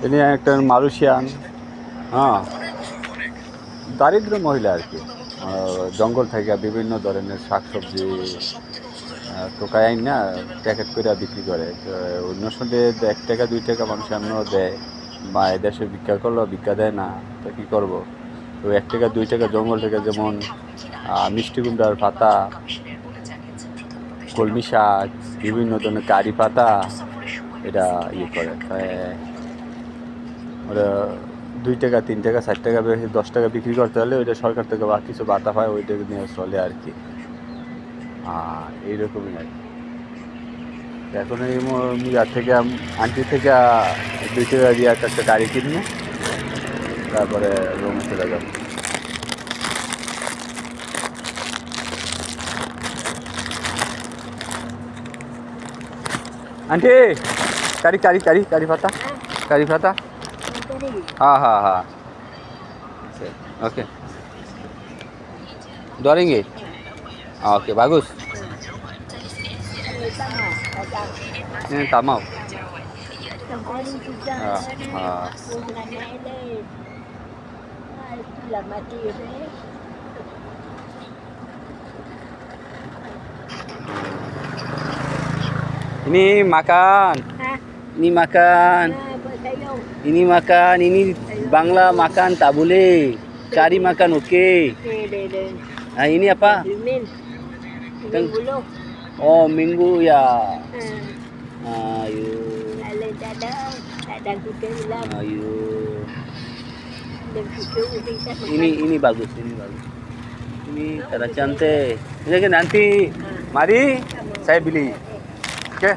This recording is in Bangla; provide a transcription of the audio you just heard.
ইনি একটা মালয়েশিয়ান, হ্যাঁ, দারিদ্র মহিলা আর কি। জঙ্গল থেকে বিভিন্ন ধরনের শাকসবজি টোকাই আইন না প্যাকেট করে বিক্রি করে। তো অন্য সঙ্গে 1 টাকা 2 টাকা মানুষ এমনও দেয়, বা এদেশে ভিক্ষা করলেও ভিক্ষা দেয় না, তো কী করবো। তো 1 টাকা 2 টাকা জঙ্গল থেকে যেমন মিষ্টি কুমড়ার পাতা, কলমি শাক, বিভিন্ন ধরনের কারি পাতা এটা ইয়ে করে। ওরা 2 টাকা 3 টাকা 4 টাকা 10 টাকা বিক্রি করতে হলে ওইটা সরকার থেকে বা কিছু বাতা পায়, ওইটা নিয়ে চলে আর কি। এইরকমই আর কি। এখন এই ইয়ার থেকে আন্টি থেকে 2 টাকা দিয়ে একটা গাড়ি কিনবো, তারপরে রুমে চলে যাবো। आंटी करी करी करी करी पता, करी पता, हाँ हाँ हाँ, ओके डरेंगे, okay bagus, ini tak mau, हाँ ini makan, ini makan, ini makan, ini Bangla makan tak boleh, cari makan oke. Nah ini apa? Oh minggu ya. Ayo. Ayo. Ini bagus, ini bagus. Ini cara cantik. Ini kan nanti, mari saya beli. Oke.